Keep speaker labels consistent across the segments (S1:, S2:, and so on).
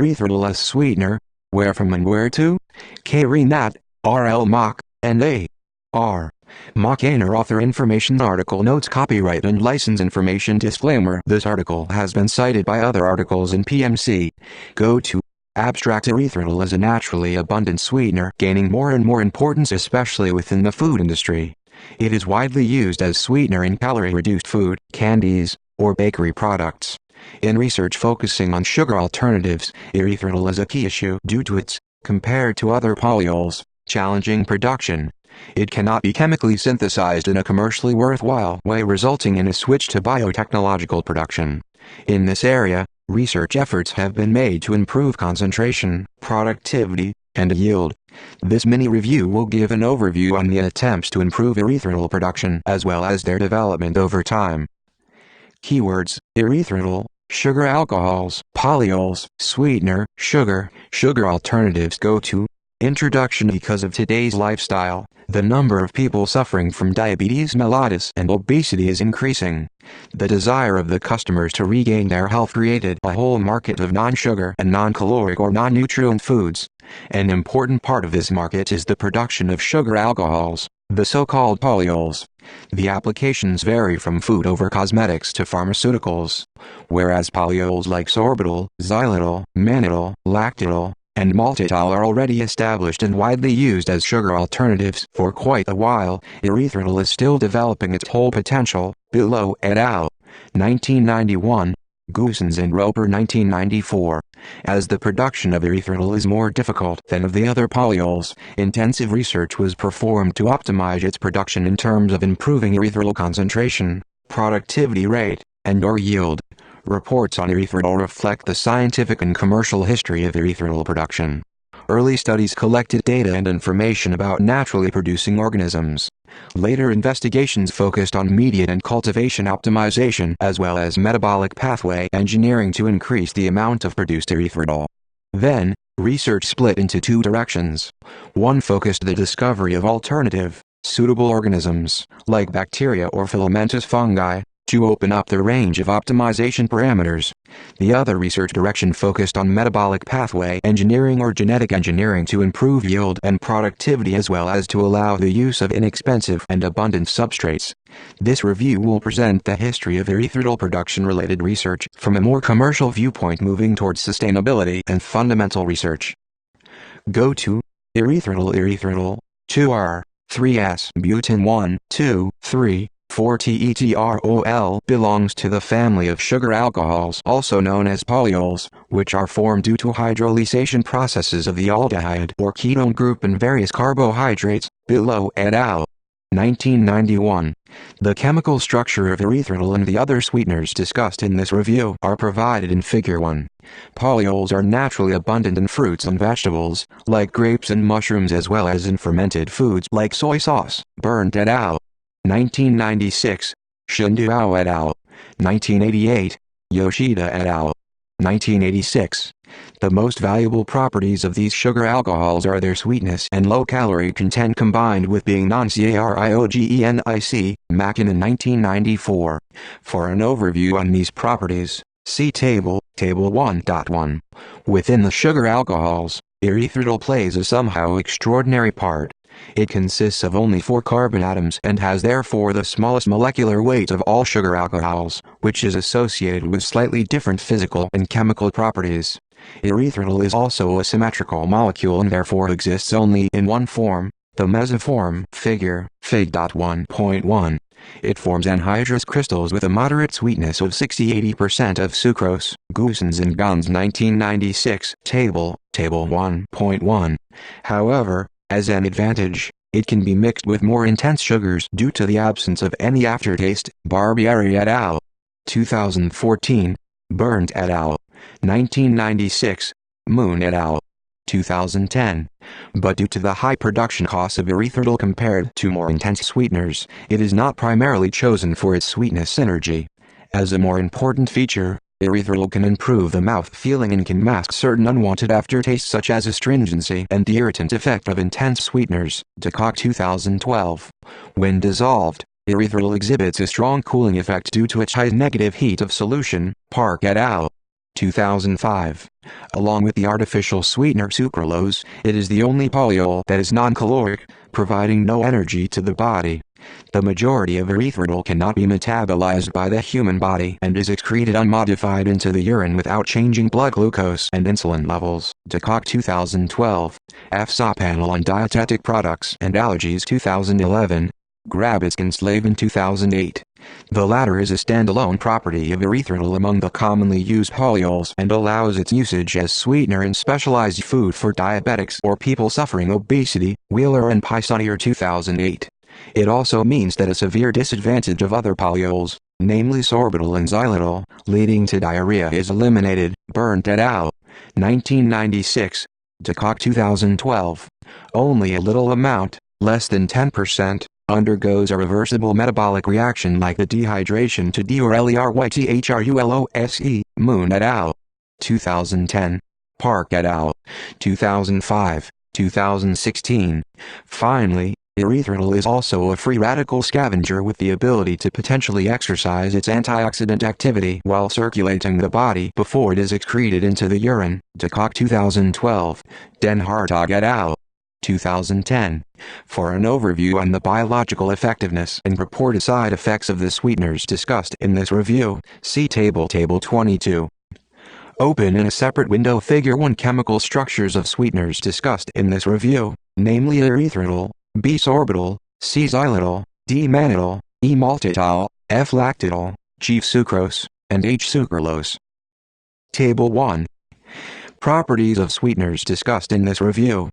S1: Erythritol as sweetener, wherefrom and whereto? K. Renat, R. L. Mock, and A. R. Mockiner author information article notes copyright and license information disclaimer. This article has been cited by other articles in PMC. Go to Abstract. Erythritol is a naturally abundant sweetener gaining more and more importance especially within the food industry. It is widely used as sweetener in calorie-reduced food, candies, or bakery products. In research focusing on sugar alternatives, erythritol is a key issue due to its, compared to other polyols, challenging production. It cannot be chemically synthesized in a commercially worthwhile way, resulting in a switch to biotechnological production. In this area, research efforts have been made to improve concentration, productivity, and yield. This mini-review will give an overview on the attempts to improve erythritol production as well as their development over time. Keywords: erythritol, sugar alcohols, polyols, sweetener, sugar alternatives. Go to Introduction. Because of today's lifestyle, the number of people suffering from diabetes mellitus and obesity is increasing. The desire of the customers to regain their health created a whole market of non-sugar and non-caloric or non-nutrient foods. An important part of this market is the production of sugar alcohols, the so-called polyols. The applications vary from food over cosmetics to pharmaceuticals, whereas polyols like sorbitol, xylitol, mannitol, lactitol, and maltitol are already established and widely used as sugar alternatives for quite a while. Erythritol is still developing its whole potential. Below et al. 1991, Goossens and Roper 1994. As the production of erythritol is more difficult than of the other polyols, intensive research was performed to optimize its production in terms of improving erythritol concentration, productivity rate, and/or yield. Reports on erythritol reflect the scientific and commercial history of erythritol production. Early studies collected data and information about naturally producing organisms. Later investigations focused on mediate and cultivation optimization as well as metabolic pathway engineering to increase the amount of produced erythritol. Then, research split into two directions. One focused the discovery of alternative, suitable organisms, like bacteria or filamentous fungi, to open up the range of optimization parameters. The other research direction focused on metabolic pathway engineering or genetic engineering to improve yield and productivity as well as to allow the use of inexpensive and abundant substrates. This review will present the history of erythritol production-related research from a more commercial viewpoint moving towards sustainability and fundamental research. Go to erythritol 2R, 3S, butane 1, 2, 3, 4-tetrol belongs to the family of sugar alcohols also known as polyols, which are formed due to hydrolysation processes of the aldehyde or ketone group in various carbohydrates. Below et al. 1991. The chemical structure of erythritol and the other sweeteners discussed in this review are provided in Figure 1. Polyols are naturally abundant in fruits and vegetables, like grapes and mushrooms as well as in fermented foods like soy sauce. Burnt et al. 1996, Shinduao et al. 1988, Yoshida et al. 1986. The most valuable properties of these sugar alcohols are their sweetness and low calorie content combined with being non-carogenic, Mackinnon 1994. For an overview on these properties, see Table 1.1. Within the sugar alcohols, erythritol plays a somehow extraordinary part. It consists of only 4 carbon atoms and has therefore the smallest molecular weight of all sugar alcohols, which is associated with slightly different physical and chemical properties. Erythritol is also a symmetrical molecule and therefore exists only in one form, the mesoform. Figure Fig.1.1. It forms anhydrous crystals with a moderate sweetness of 60–80% of sucrose. Goossens and Gons 1996. Table 1.1. However, as an advantage, it can be mixed with more intense sugars due to the absence of any aftertaste. Barbieri et al. 2014. Burnt et al. 1996. Moon et al. 2010. But due to the high production costs of erythritol compared to more intense sweeteners, it is not primarily chosen for its sweetness synergy. As a more important feature, erythritol can improve the mouth feeling and can mask certain unwanted aftertastes such as astringency and the irritant effect of intense sweeteners. DeCock 2012. When dissolved, erythritol exhibits a strong cooling effect due to its high negative heat of solution. Park et al. 2005. Along with the artificial sweetener sucralose, it is the only polyol that is non-caloric, providing no energy to the body. The majority of erythritol cannot be metabolized by the human body and is excreted unmodified into the urine without changing blood glucose and insulin levels. DeCock 2012. EFSA Panel on Dietetic Products and Allergies 2011. Grabitz and Slavin 2008. The latter is a standalone property of erythritol among the commonly used polyols and allows its usage as sweetener in specialized food for diabetics or people suffering obesity. Wheeler and Pisonier 2008. It also means that a severe disadvantage of other polyols, namely sorbitol and xylitol, leading to diarrhea is eliminated. Burnt et al. 1996. DeCock 2012. Only a little amount, less than 10%, undergoes a reversible metabolic reaction like the dehydration to D or LERYTHRULOSE. Moon et al. 2010. Park et al. 2005, 2016. Finally, erythritol is also a free radical scavenger with the ability to potentially exercise its antioxidant activity while circulating the body before it is excreted into the urine. DeCock 2012. Den Hartog et al. 2010. For an overview on the biological effectiveness and reported side effects of the sweeteners discussed in this review, see Table 22. Open in a separate window Figure 1 chemical structures of sweeteners discussed in this review, namely erythritol, B-sorbitol, C-xylitol, D-mannitol, E-maltitol, F-lactitol, G-sucrose, and H-sucralose. Table 1. Properties of sweeteners discussed in this review.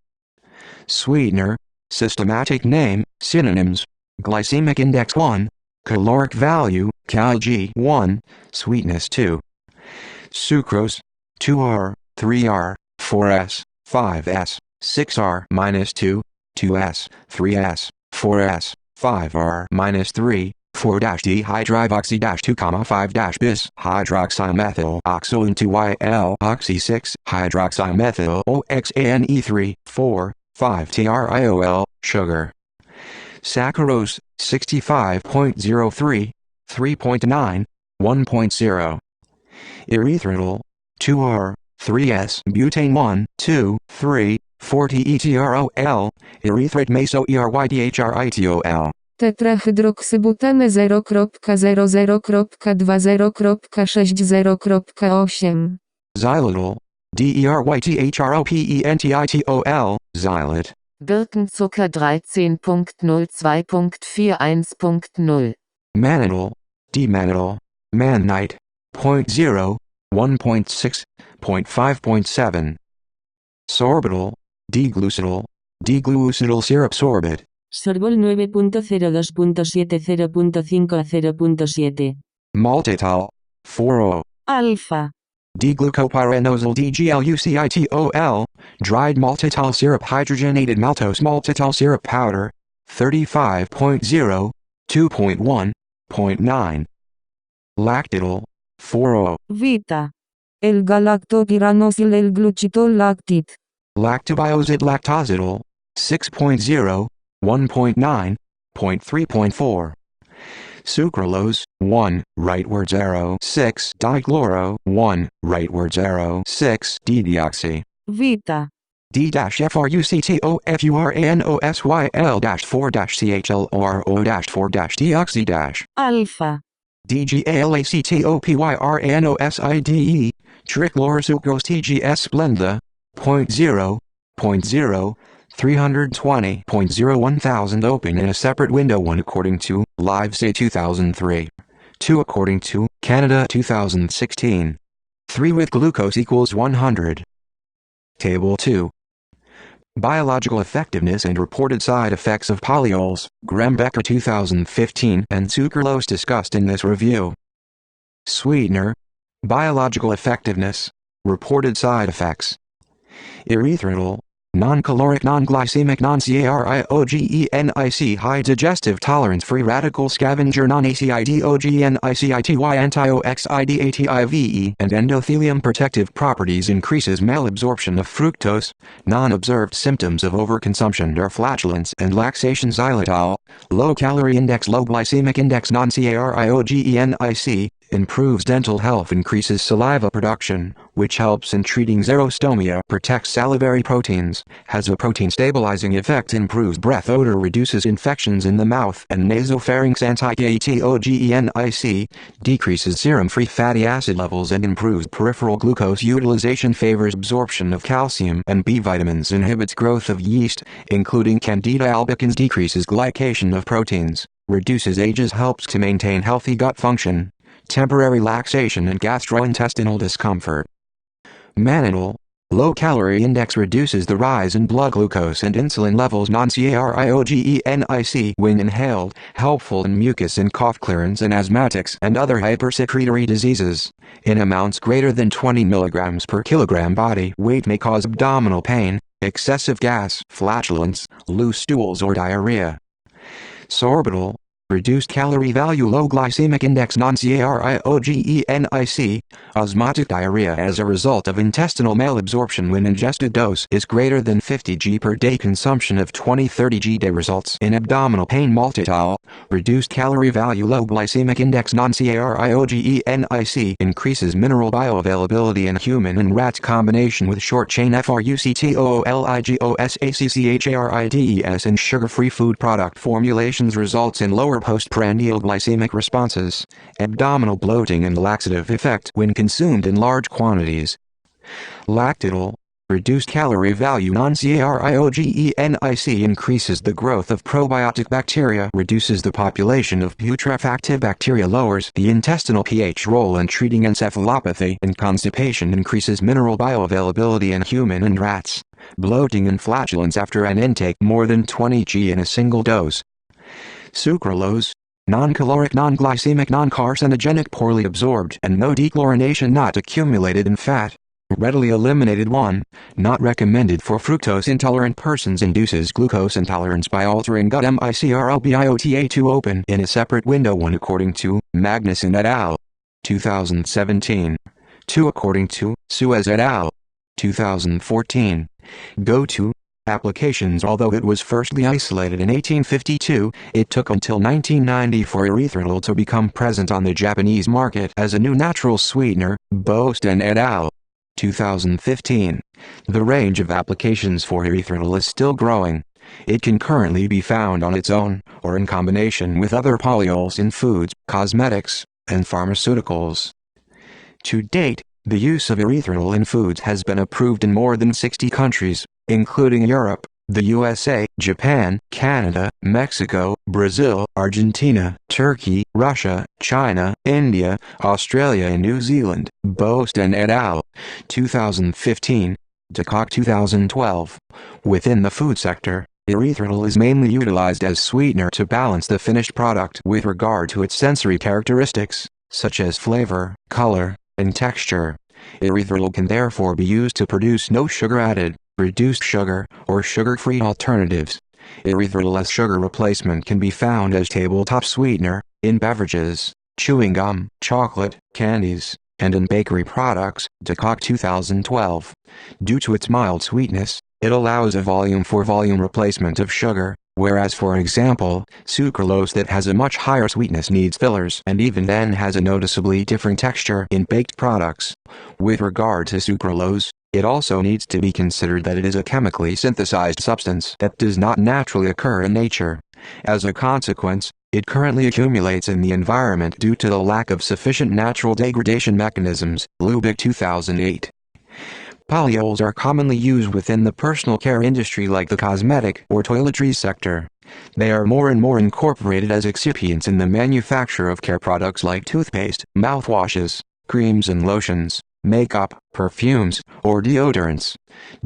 S1: Sweetener, systematic name, synonyms, glycemic index 1, caloric value, Cal-G 1, sweetness 2. Sucrose, 2R, 3R, 4S, 5S, 6R-2, 2S, 3S, 4S, 5R-3, 4-dehydroxy-2,5-bis hydroxymethyl oxone 2YL oxy 6 hydroxymethyl OXANE3 4 5-triol sugar. Saccharose 65.03 3.9 1.0. Erythritol 2R 3S butane 1 2 3 40-etrol erythritmaso-erydhritol
S2: Tetrahydroksybutane 0.00.20.60.8
S1: Xylitol DERYTHROPENTITOL Xylit
S3: Birkenzucker 13.02.41.0
S1: Mannitol D-mannitol Mannite 0.0 1.6 0.5.7 Sorbitol D-glucidol D-glucidol syrup sorbate
S2: Sorbol 9.02.70.5 a 0.7.
S1: Maltitol 4O
S2: Alpha.
S1: D-glucopyranosal DGLUCITOL dried maltitol syrup hydrogenated maltose maltitol syrup powder 35.0 2.1 0.9 Lactitol 4O
S2: Vita. L-galactopyranosyl L-glucitol lactit.
S1: Lactobiozid lactozidol 6.0 1.9 0.3.4 Sucralose 1 rightwards arrow 6 dichloro 1 rightwards arrow 6 D-deoxy
S2: Vita.
S1: D-FRUCTOFURANOSYL-4-CHLORO-4-deoxy-
S2: Alpha.
S1: DGALACTOPYRANOSIDE trichlorosucrose TGS splenda 0.0 0.0 320.0 1000 open in a separate window 1 according to Livesay 2003 2 according to Canada 2016 3 with glucose equals 100 Table 2 Biological effectiveness and reported side effects of polyols, Graham-Becker 2015 and sucralose discussed in this review. Sweetener, biological effectiveness, reported side effects. Erythritol, non-caloric non-glycemic non-CARIOGENIC high digestive tolerance free radical scavenger non-ACIDOGENICITY antioxidATIVE and endothelium protective properties increases malabsorption of fructose, non-observed symptoms of overconsumption or flatulence and laxation xylitol, low calorie index low glycemic index non-CARIOGENIC Improves dental health, increases saliva production, which helps in treating xerostomia, protects salivary proteins, has a protein stabilizing effect, improves breath odor, reduces infections in the mouth and nasopharynx, anti-ketogenic, decreases serum free fatty acid levels and improves peripheral glucose utilization, favors absorption of calcium and B vitamins, inhibits growth of yeast, including Candida albicans, decreases glycation of proteins, reduces ages, helps to maintain healthy gut function, temporary laxation and gastrointestinal discomfort. Mannitol, low calorie index, reduces the rise in blood glucose and insulin levels, non-carcinogens when inhaled, helpful in mucus and cough clearance and asthmatics and other hypersecretory diseases. In amounts greater than 20 mg per kilogram body weight may cause abdominal pain, excessive gas, flatulence, loose stools or diarrhea. Sorbitol, reduced calorie value, low glycemic index, non-carcinogens, osmotic diarrhea as a result of intestinal malabsorption when ingested dose is greater than 50 g per day, consumption of 20-30 g day results in abdominal pain. Maltitol, reduced calorie value, low glycemic index, non-carcinogens, increases mineral bioavailability in human and rat, combination with short-chain fructooligosaccharides and sugar-free food product formulations results in lower postprandial glycemic responses, abdominal bloating and laxative effect when consumed in large quantities. Lactitol, reduced calorie value, non-carcinogens, increases the growth of probiotic bacteria, reduces the population of putrefactive bacteria, lowers the intestinal pH, role in treating encephalopathy and constipation, increases mineral bioavailability in human and rats, bloating and flatulence after an intake more than 20 g in a single dose. Sucralose, non-caloric, non-glycemic, non-carcinogenic, poorly absorbed and no dechlorination, not accumulated in fat, readily eliminated. 1. Not recommended for fructose-intolerant persons, induces glucose intolerance by altering gut microbiota. 2. Open in a separate window. 1. According to Magnuson et al. 2017. 2. According to Suez et al. 2014. Go to applications. Although it was firstly isolated in 1852, it took until 1990 for erythritol to become present on the Japanese market as a new natural sweetener. Bosten et al. 2015. The range of applications for erythritol is still growing. It can currently be found on its own, or in combination with other polyols in foods, cosmetics, and pharmaceuticals. To date, the use of erythritol in foods has been approved in more than 60 countries, including Europe, the USA, Japan, Canada, Mexico, Brazil, Argentina, Turkey, Russia, China, India, Australia and New Zealand. Bosten et al. 2015. DeCock 2012. Within the food sector, erythritol is mainly utilized as sweetener to balance the finished product with regard to its sensory characteristics, such as flavor, color, and texture. Erythritol can therefore be used to produce no sugar added, reduced sugar, or sugar-free alternatives. Erythritol as sugar replacement can be found as tabletop sweetener, in beverages, chewing gum, chocolate, candies, and in bakery products. DeCock 2012. Due to its mild sweetness, it allows a volume-for-volume replacement of sugar, whereas for example, sucralose that has a much higher sweetness needs fillers and even then has a noticeably different texture in baked products. With regard to sucralose, it also needs to be considered that it is a chemically synthesized substance that does not naturally occur in nature. As a consequence, it currently accumulates in the environment due to the lack of sufficient natural degradation mechanisms. Lubick 2008. Polyols are commonly used within the personal care industry like the cosmetic or toiletries sector. They are more and more incorporated as excipients in the manufacture of care products like toothpaste, mouthwashes, creams and lotions, makeup, perfumes, or deodorants.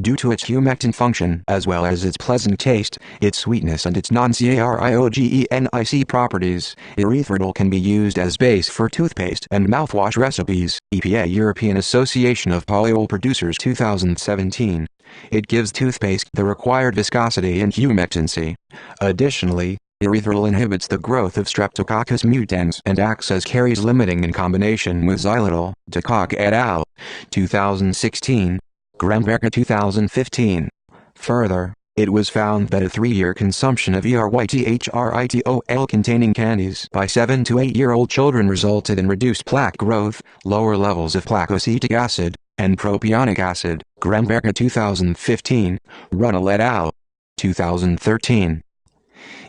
S1: Due to its humectant function as well as its pleasant taste, its sweetness and its non-carcinogens properties, erythritol can be used as base for toothpaste and mouthwash recipes. EPA European Association of Polyol Producers 2017. It gives toothpaste the required viscosity and humectancy. Additionally, erythritol inhibits the growth of Streptococcus mutans and acts as caries limiting in combination with xylitol. DeCock et al. 2016. Graham 2015. Further, It was found that a 3-year consumption of erythritol containing candies by 7 to 8-year-old children resulted in reduced plaque growth, lower levels of plaqueocetic acid, and propionic acid. Gremberger 2015, Runnel et al. 2013.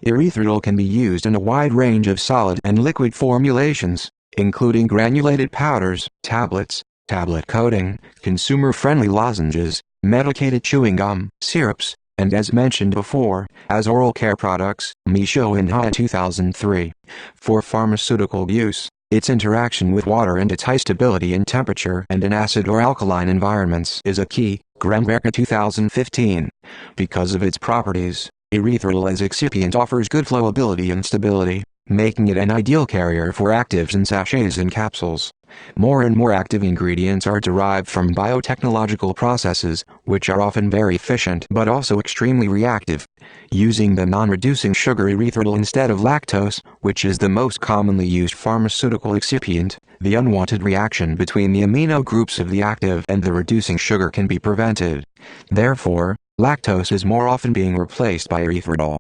S1: Erythritol can be used in a wide range of solid and liquid formulations, including granulated powders, tablets, tablet coating, consumer-friendly lozenges, medicated chewing gum, syrups, and as mentioned before, as oral care products. Michaud and Ha 2003. For pharmaceutical use, its interaction with water and its high stability in temperature and in acid or alkaline environments is a key. Gremberger 2015. Because of its properties, erythritol as excipient offers good flowability and stability, making it an ideal carrier for actives in sachets and capsules. More and more active ingredients are derived from biotechnological processes, which are often very efficient but also extremely reactive. Using the non-reducing sugar erythritol instead of lactose, which is the most commonly used pharmaceutical excipient, the unwanted reaction between the amino groups of the active and the reducing sugar can be prevented. Therefore, lactose is more often being replaced by erythritol.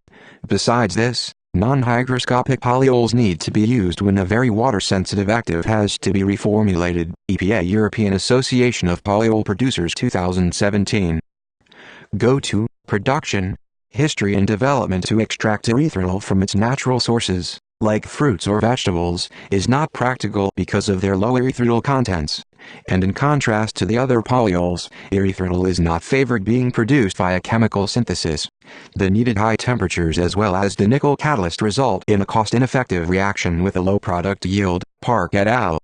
S1: Besides this, non-hygroscopic polyols need to be used when a very water-sensitive active has to be reformulated. EPA European Association of Polyol Producers 2017. Go-to, production, history and development. To extract erythritol from its natural sources, like fruits or vegetables, is not practical because of their low erythritol contents. And in contrast to the other polyols, erythritol is not favored being produced via chemical synthesis. The needed high temperatures as well as the nickel catalyst result in a cost-ineffective reaction with a low product yield. Park et al.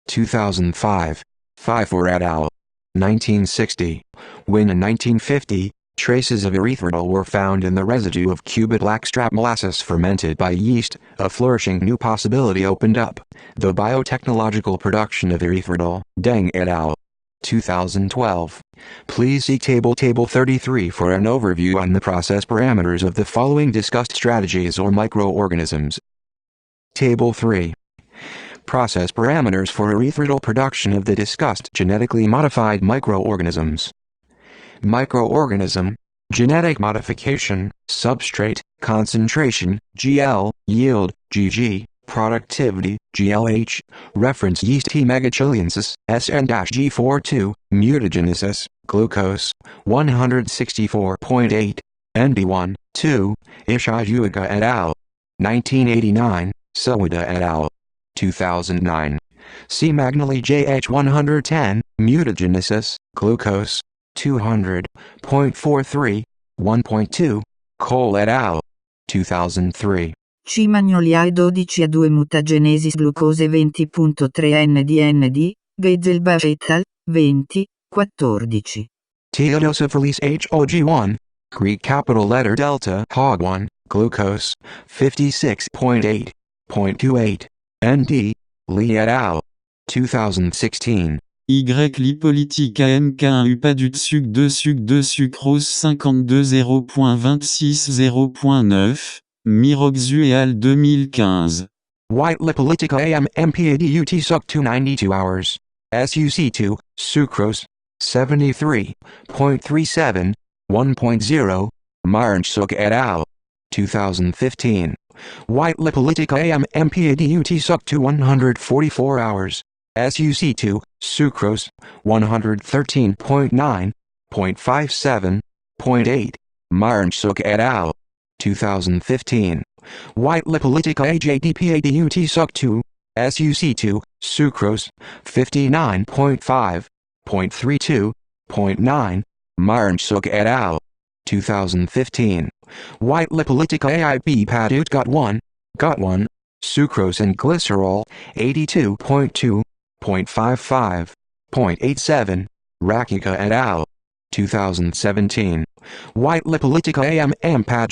S1: 2005. Pfeiffer et al. 1960. When in 1950, traces of erythritol were found in the residue of cubic blackstrap molasses fermented by yeast, a flourishing new possibility opened up: the biotechnological production of erythritol. Deng et al. 2012. Please see Table 33 for an overview on the process parameters of the following discussed strategies or microorganisms. Table 3. Process parameters for erythritol production of the discussed genetically modified microorganisms. Microorganism, genetic modification, substrate, concentration, GL, yield, GG, productivity, GLH, reference yeast T. megachilensis, SN-G42, mutagenesis, glucose, 164.8, ND1, 2, Ishiyuga et al. 1989, Sawada et al. 2009. C. Magnoli JH110, mutagenesis, glucose, 200.43, 1.2, Cole et al. 2003.
S4: C. Magnoliae 12A2 mutagenesis glucose 20.3 NDND, Geitzelbach et al. 20, 14.
S1: Teodosif release HOG1, Greek capital letter delta HOG1, glucose, 56.8.28, ND, Lee et al. 2016.
S5: Y lipolytique AMK1 UPADUT suc 2 suc 2 sucrose 52 0.26 0.9, Miroxu et al. 2015.
S1: White lipolytica AMPADUT suc 292 hours. SUC2, sucrose, 73.37, 1.0, Marnchuk et al. 2015. White lipolytica AMPADUT suc 2 144 hours. SUC2, sucrose, 113.9.57.8, Marnchuk et al. 2015. White lipolytica AJDPADUT suc 2, SUC2, sucrose, 59.5.32.9, Marnchuk et al. 2015. White lipolytica AIB PADUT GUT1, sucrose and glycerol, 82.2.55.87, Rakika et al. 2017. White lipolytica AMPA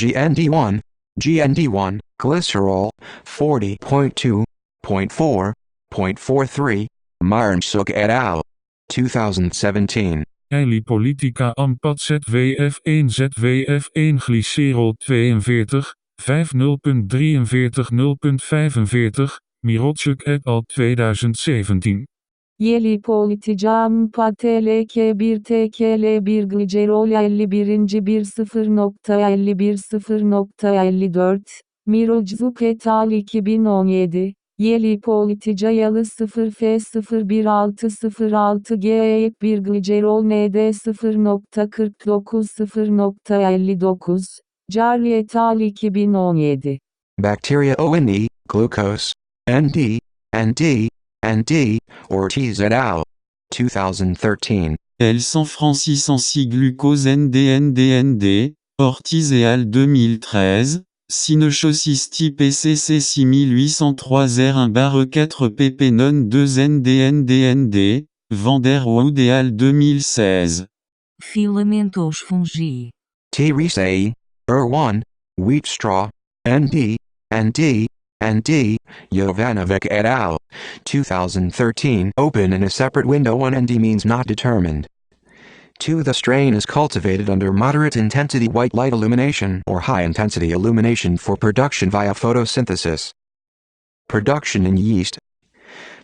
S1: GND1, glycerol, 40.2.4.43, Marnchuk et al. 2017.
S6: Lipolytica AMPAT ZWF1 ZWF1 glycerol 42, 50.43 0.45, Mirochuk et al. 2017.
S2: Yelipoliticam PATLK1 TKL1 glicerol 51. 0.51 Miroczuk et al. 2017 Yelipolitica yalı 0F01606 GE 1 glicerol ND 0.49 0.59 Jarli et al. 2017
S1: Bacteria ONE, glucose, ND, ND, Ortiz et al. 2013.
S5: L. San Francis glucose NDNDND, Ortiz et al. 2013, Synochosis type ECC 6803R1-4 pp non 2 NDNDND, Vanderwood et al. 2016.
S7: Filamentos fungi.
S1: T-Resei, 1, wheat straw, ND, Jovanovic et al. 2013. Open in a separate window when ND means not determined. 2. The strain is cultivated under moderate intensity white light illumination or high intensity illumination for production via photosynthesis. Production in yeast.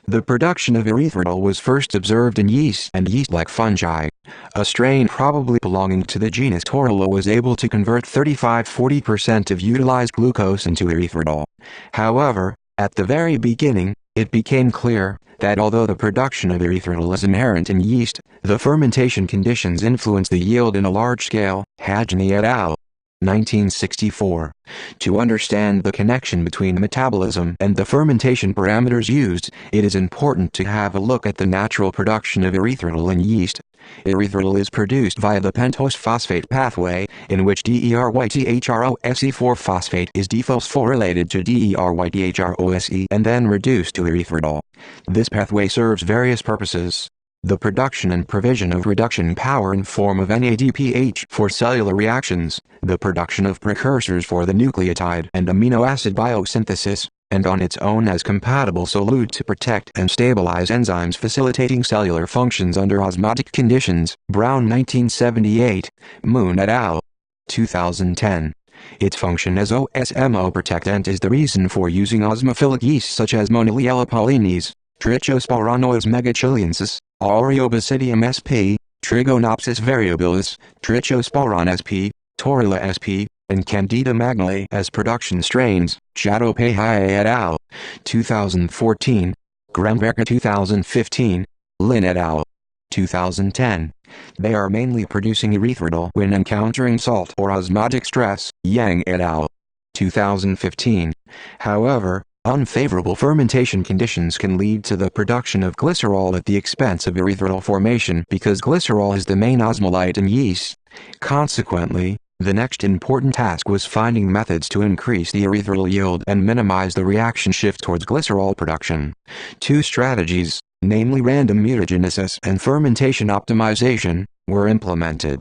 S1: The production of erythritol was first observed in yeast and yeast-like fungi. A strain probably belonging to the genus Torula was able to convert 35–40% of utilized glucose into erythritol. However, at the very beginning, it became clear that although the production of erythritol is inherent in yeast, the fermentation conditions influence the yield in a large scale. Hajni et al. 1964. To understand the connection between metabolism and the fermentation parameters used, it is important to have a look at the natural production of erythritol in yeast. Erythritol is produced via the pentose phosphate pathway, in which DERYTHROSE4-phosphate is dephosphorylated to DERYTHROSE and then reduced to erythritol. This pathway serves various purposes. The production and provision of reduction power in form of NADPH for cellular reactions, the production of precursors for the nucleotide and amino acid biosynthesis, and on its own as compatible solute to protect and stabilize enzymes facilitating cellular functions under osmotic conditions. Brown 1978, Moon et al. 2010. Its function as OSMO protectant is the reason for using osmophilic yeast such as Moniliella pollines, Trichosporanoides megachilensis, Aureobasidium sp, Trigonopsis variabilis, Trichosporon sp, Torula sp, and Candida magnae as production strains. Chattopadhyay et al. 2014, Gremverka 2015, Lin et al. 2010. They are mainly producing erythritol when encountering salt or osmotic stress. Yang et al. 2015. However, unfavorable fermentation conditions can lead to the production of glycerol at the expense of erythritol formation because glycerol is the main osmolyte in yeast. Consequently, the next important task was finding methods to increase the erythritol yield and minimize the reaction shift towards glycerol production. 2 strategies, namely random mutagenesis and fermentation optimization, were implemented.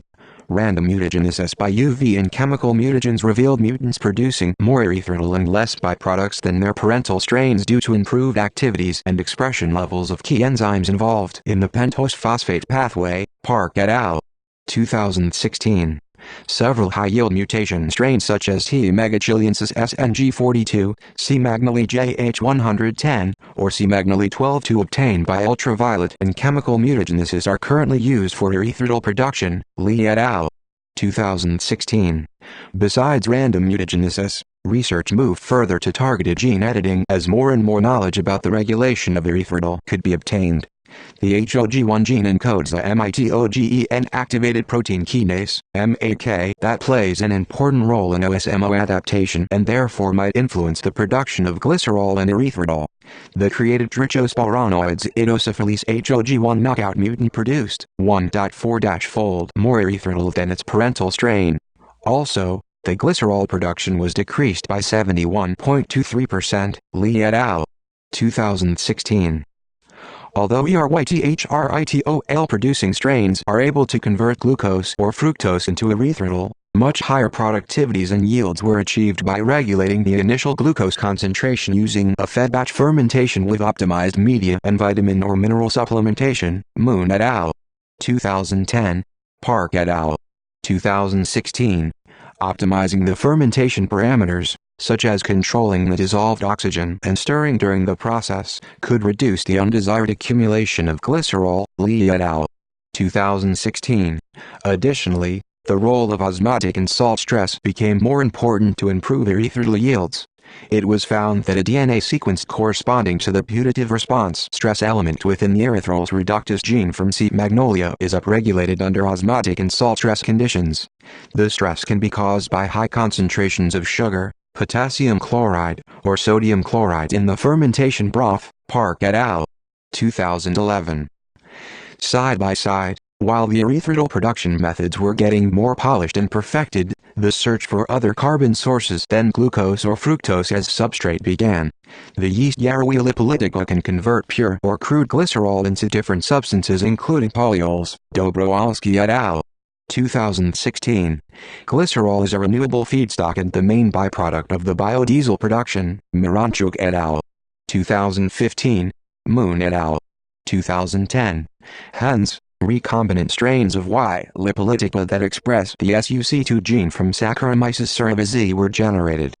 S1: Random mutagenesis by UV and chemical mutagens revealed mutants producing more erythritol and less byproducts than their parental strains due to improved activities and expression levels of key enzymes involved in the pentose phosphate pathway. Park et al. 2016. Several high-yield mutation strains such as T. megachilensis SNG42, C. magnoli JH110, or C. magnoli 12-2 obtained by ultraviolet and chemical mutagenesis are currently used for erythritol production. Lee et al. 2016. Besides random mutagenesis, research moved further to targeted gene editing as more and more knowledge about the regulation of erythritol could be obtained. The HOG1 gene encodes a mitogen activated protein kinase (MAK) that plays an important role in OSMO adaptation and therefore might influence the production of glycerol and erythritol. The created trichosporanoids idosyphilase HOG1 knockout mutant produced 1.4-fold more erythritol than its parental strain. Also, the glycerol production was decreased by 71.23%. Lee et al. 2016. Although erythritol producing strains are able to convert glucose or fructose into erythritol, much higher productivities and yields were achieved by regulating the initial glucose concentration using a fed batch fermentation with optimized media and vitamin or mineral supplementation. Moon et al. 2010. Park et al. 2016. Optimizing the fermentation parameters. such as controlling the dissolved oxygen and stirring during the process, could reduce the undesired accumulation of glycerol, Lee et al. 2016. Additionally, the role of osmotic and salt stress became more important to improve erythritol yields. It was found that a DNA sequence corresponding to the putative response stress element within the erythrols reductase gene from C. magnolia is upregulated under osmotic and salt stress conditions. The stress can be caused by high concentrations of sugar, potassium chloride, or sodium chloride in the fermentation broth, Park et al. 2011. Side by side, while the erythritol production methods were getting more polished and perfected, the search for other carbon sources than glucose or fructose as substrate began. The yeast Yarrow lipolytica can convert pure or crude glycerol into different substances including polyols, Dobrowolski et al. 2016. Glycerol is a renewable feedstock and the main byproduct of the biodiesel production, Miranchuk et al. 2015. Moon et al. 2010. Hence, recombinant strains of Y. lipolytica that express the SUC2 gene from Saccharomyces cerevisiae were generated.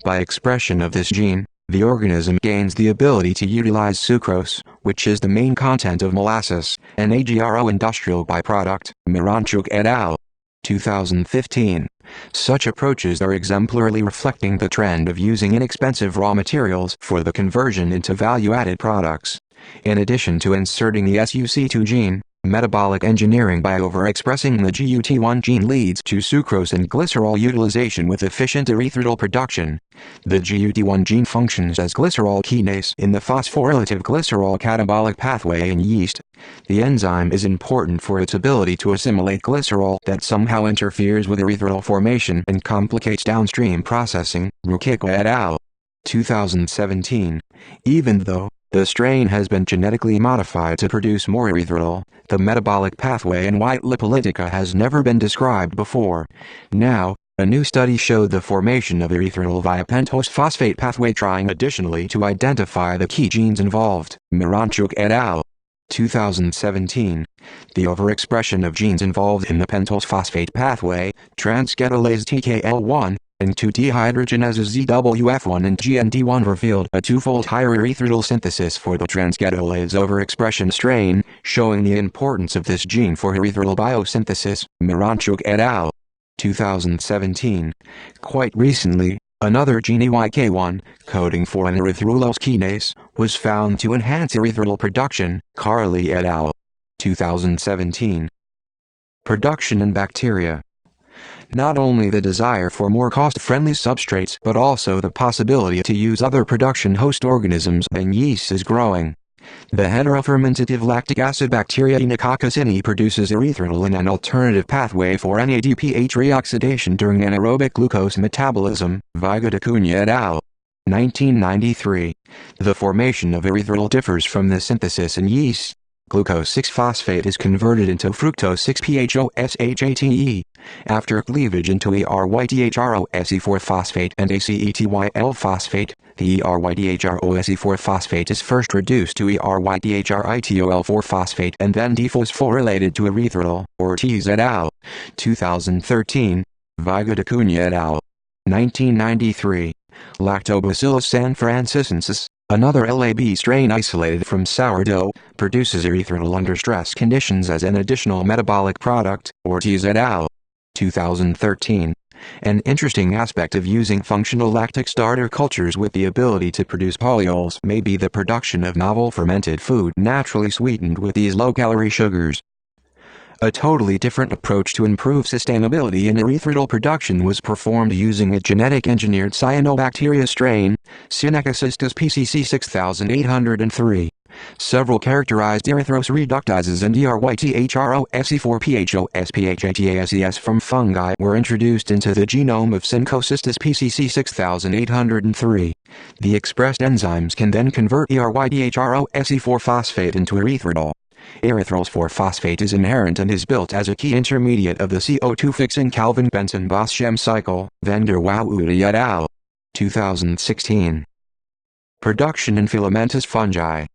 S1: By expression of this gene, the organism gains the ability to utilize sucrose, which is the main content of molasses, an agro industrial byproduct, Miranchuk et al. 2015. Such approaches are exemplarily reflecting the trend of using inexpensive raw materials for the conversion into value-added products. In addition to inserting the SUC2 gene, metabolic engineering by overexpressing the GUT1 gene leads to sucrose and glycerol utilization with efficient erythritol production. The GUT1 gene functions as glycerol kinase in the phosphorylative glycerol catabolic pathway in yeast. The enzyme is important for its ability to assimilate glycerol that somehow interferes with erythritol formation and complicates downstream processing, Rukicka et al. 2017. Even though the strain has been genetically modified to produce more erythritol, the metabolic pathway in white lipolytica has never been described before. Now, a new study showed the formation of erythritol via pentose phosphate pathway, trying additionally to identify the key genes involved, Miranchuk et al. 2017. The overexpression of genes involved in the pentose phosphate pathway, transketolase TKL1, and 2-dehydrogenases ZWF1 and GND1 revealed a twofold higher erythritol synthesis for the transketolase overexpression strain, showing the importance of this gene for erythritol biosynthesis, Miranchuk et al. 2017. Quite recently, another gene EYK1, coding for an erythritolase kinase, was found to enhance erythritol production, Carly et al. 2017. Production in bacteria. Not only the desire for more cost-friendly substrates but also the possibility to use other production host organisms than yeast is growing. The heterofermentative lactic acid bacteria Enococcus ini produces erythritol in an alternative pathway for NADPH reoxidation during anaerobic glucose metabolism, Vigadacunha et al. 1993. The formation of erythritol differs from the synthesis in yeast. Glucose 6-phosphate is converted into fructose 6-PHOSHATE. After cleavage into ERYDHROSE4-phosphate and ACETYL-phosphate, the ERYDHROSE4-phosphate is first reduced to ERYDHRITOL4-phosphate and then dephosphorylated to erythritol, Ortiz et al. 2013. Vigadacunha et al. 1993. Lactobacillus sanfrancisensis, another LAB strain isolated from sourdough, produces erythritol under stress conditions as an additional metabolic product, Ortiz et al. 2013. An interesting aspect of using functional lactic starter cultures with the ability to produce polyols may be the production of novel fermented food naturally sweetened with these low-calorie sugars. A totally different approach to improve sustainability in erythritol production was performed using a genetic-engineered cyanobacteria strain, Synechocystis PCC 6803. Several characterized erythros reductases and ERYTHROSE4-PHOSPHATASES from fungi were introduced into the genome of Synechocystis PCC 6803. The expressed enzymes can then convert ERYDHROSE4-phosphate into erythritol. Erythrol's 4-phosphate is inherent and is built as a key intermediate of the CO2-fixing Calvin-Benson-Bosch-Chem cycle, van der Woude et al. 2016. Production in filamentous fungi.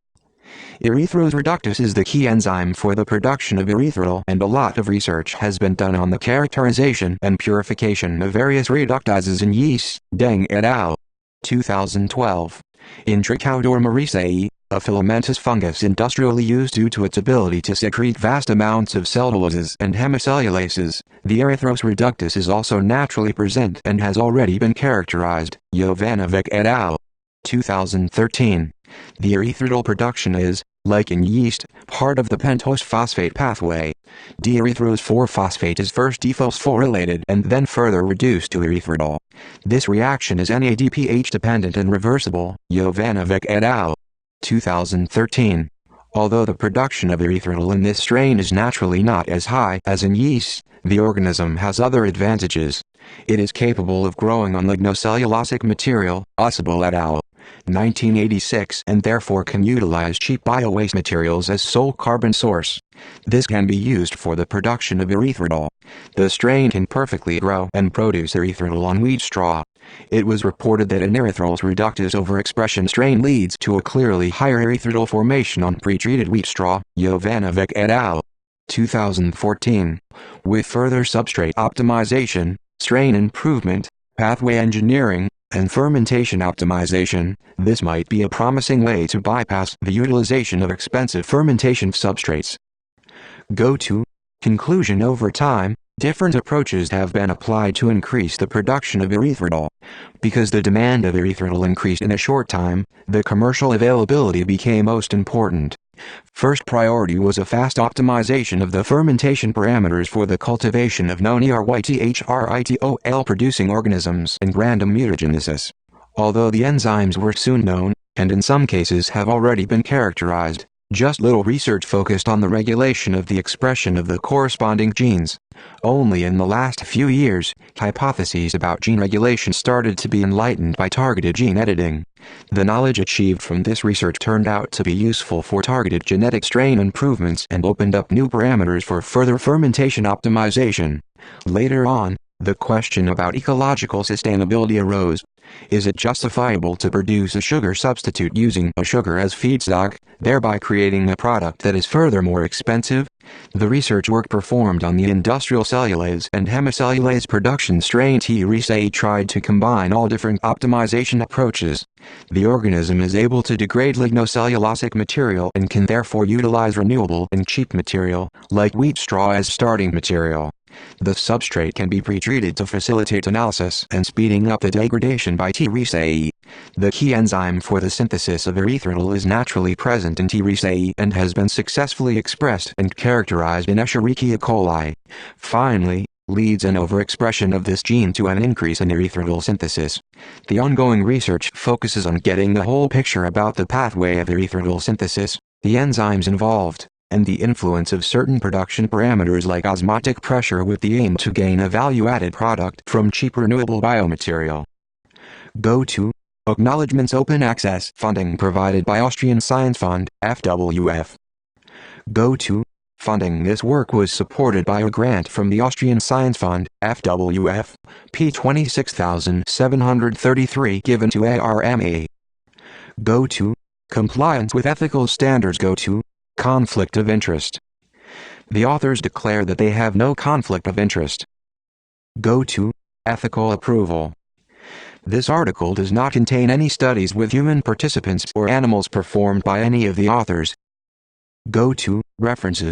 S1: Erythritol reductase is the key enzyme for the production of erythritol, and a lot of research has been done on the characterization and purification of various reductases in yeast. Deng et al. 2012. In Trichoderma a filamentous fungus industrially used due to its ability to secrete vast amounts of celluloses and hemicellulases, the erythritol reductase is also naturally present and has already been characterized. Jovanovic et al. 2013. The erythritol production is, like in yeast, part of the pentose phosphate pathway. De-erythrose 4-phosphate is first dephosphorylated and then further reduced to erythritol. This reaction is NADPH dependent and reversible. Jovanovic et al. 2013. Although the production of erythritol in this strain is naturally not as high as in yeast, the organism has other advantages. It is capable of growing on lignocellulosic material, Usable et al. 1986, and therefore can utilize cheap biowaste materials as sole carbon source. This can be used for the production of erythritol. The strain can perfectly grow and produce erythritol on wheat straw. It was reported that an erythritol reductase overexpression strain leads to a clearly higher erythritol formation on pre-treated wheat straw. Jovanovic et al. 2014. With further substrate optimization, strain improvement, pathway engineering, and fermentation optimization, this might be a promising way to bypass the utilization of expensive fermentation substrates. Go-to conclusion: over time, different approaches have been applied to increase the production of erythritol. Because the demand of erythritol increased in a short time, the commercial availability became most important. First priority was a fast optimization of the fermentation parameters for the cultivation of known erythritol producing organisms and random mutagenesis. Although the enzymes were soon known, and in some cases have already been characterized, just little research focused on the regulation of the expression of the corresponding genes. Only in the last few years, hypotheses about gene regulation started to be enlightened by targeted gene editing. The knowledge achieved from this research turned out to be useful for targeted genetic strain improvements and opened up new parameters for further fermentation optimization. Later on, the question about ecological sustainability arose. Is it justifiable to produce a sugar substitute using a sugar as feedstock, thereby creating a product that is furthermore expensive? The research work performed on the industrial cellulase and hemicellulase production strain T-Resay tried to combine all different optimization approaches. The organism is able to degrade lignocellulosic material and can therefore utilize renewable and cheap material, like wheat straw, as starting material. The substrate can be pre-treated to facilitate analysis and speeding up the degradation by T-Resay. The key enzyme for the synthesis of erythritol is naturally present in T-Resay and has been successfully expressed and characterized in Escherichia coli. Finally, leads an overexpression of this gene to an increase in erythritol synthesis. The ongoing research focuses on getting the whole picture about the pathway of erythritol synthesis, the enzymes involved, and the influence of certain production parameters like osmotic pressure, with the aim to gain a value-added product from cheap renewable biomaterial. Go-to acknowledgements: open access funding provided by Austrian Science Fund, FWF. Go-to funding: this work was supported by a grant from the Austrian Science Fund, FWF, P 26,733 given to ARMA. Go-to compliance with ethical standards. Go-to conflict of interest. The authors declare that they have no conflict of interest. Go-to ethical approval. This article does not contain any studies with human participants or animals performed by any of the authors. Go-to references.